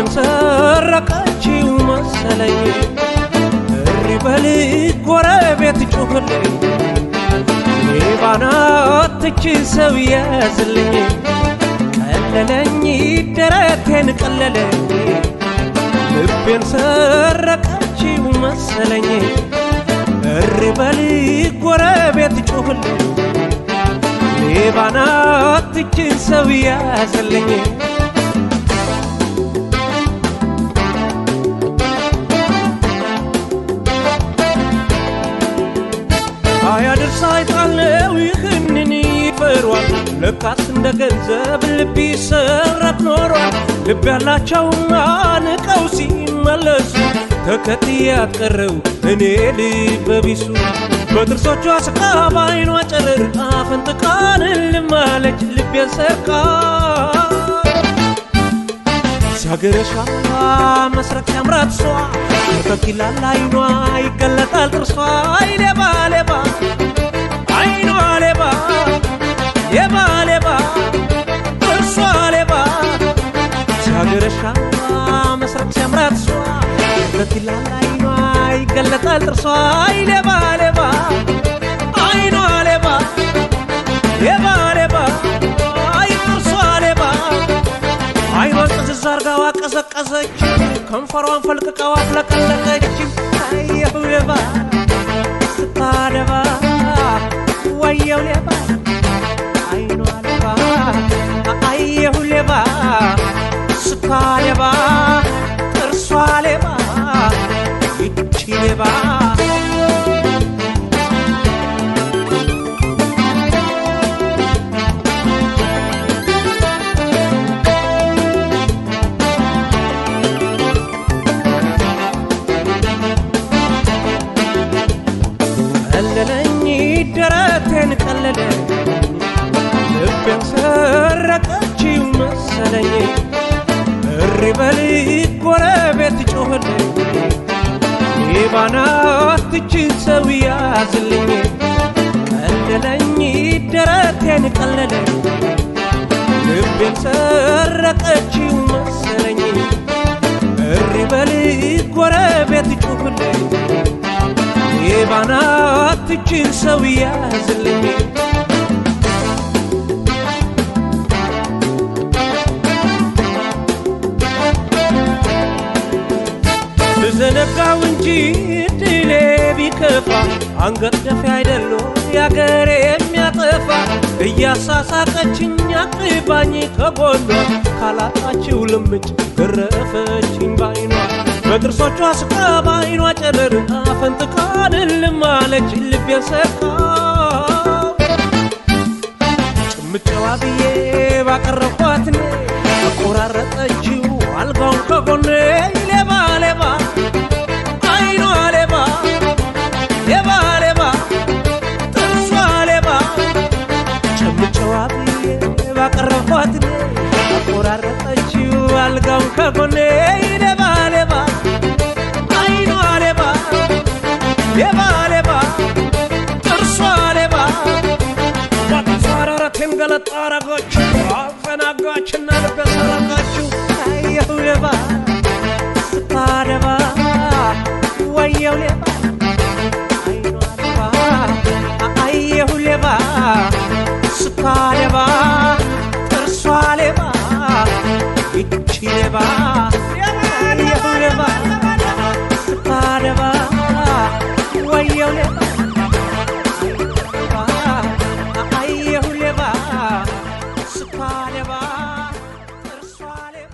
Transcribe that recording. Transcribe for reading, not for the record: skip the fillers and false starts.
ልቤን ሰረቀችው መሰለኝ እሪ በል ጎረቤት ጩኽልኝ ባናትች ሰው ያዝልኝ ቀለለኝ ደረቴን ቀለለኝ ልቤን ሰረቀችው መሰለኝ እሪ በል ጎረቤት ጩኽልኝ ባናትች ሰው ያዝልኝ አያድርስ አይጣለው ይህንን ይፈሯል ለካስ እንደ ገንዘብ ልብ ይሰረቅ ኖሯል ልብ ያላቸውና ንቀው ሲመለሱ ተከትዬ አትቀረው እኔ ልበ ቢሱ በጥርሶቿ ስቃ ባይኗ ጨረር አፈንጥቃን ልማለች ልቤን ሰርቃ ሲያገረሻ መስረቅ ያምራት ሷ ተኪላል አይኗ ይገለጣል ጥርሷ ሌባ ሌባ አይኗ ሌባ ሌባ ሌባ ጥርሷ ሌባ ሲያገረሻ መስረቅ ያምራት ሷ ተኪላል አይኗ ይገለጣል ጥርሷ ሌባ ሌባ አይኗ ሌባ ሌባ ሌባ ጥርሷ ሌባ አይኗን ቅዝዝ አርጋዋ ቀዘቀዘች ከንፈሯን ፈልቅቃዋ አፍለቀለቀች አየሁ ሌባ ስታደባ ወየው ሌባ አይኗ ሌባ አየሁ ሌባ ስታደባ ጥርሷ ሌባ ይቺ ሌባ ደረቴን ቀለለኝ ልቤን ሰረቀችው መሰለኝ እሪ በል ጎረቤት ጮኽልኝ ባናትችን ሰው ያዝልኝ ቀለለኝ ደረቴን ቀለለኝ ልቤን ሰረቀችው መሰለኝ እሪ በል ጎረቤት ጮኽልኝ ባናትችን ሰው ያዝልኝ ብዘነጋው እንጂ ድሌ ቢከፋ አንገት ደፊ አይደሎ ያገሬ የሚያጠፋ እያሳሳቀችኝ አቅባኝ ከጎኗ ካላጣችው ልምጭ ገረፈችኝ ባይኗ በጥርሶቿ ስቃ ባይኗ ጨረር አፈንጥቃን ልማለች ልቤን ሰርቃ ጭምጨዋ ብዬ ባቀረብኳት እኔ አቆራረጠችው አልጋውን ከጎኔ ሌባ ሌባ አይኗ ሌባ ሌባ ሌባ ጥርሷ ሌባ ጭምጨዋ ብዬ ባቀረብኳት እኔ አቆራረጠችው አልጋውን ከጎኔ ሌባ ሌባ አይኗ ሌባ ሌባ ሌባ ጥርሷ ሌባ ባትሳራራቴን ገለጣ አረገች አፈናጋችና ልቤን ሰረቀችው አየሁ ሌባ ስታደባ ወየው ሌባ አይኗ ሌባ አየሁ ሌባ ስታደባ ጥርሷ ሌባ ይቺ ሌባ አየሁ ሌባ ስታደባ ወየው ሌባ አየሁ ሌባ ስታደባ ጥርሷ ሌባ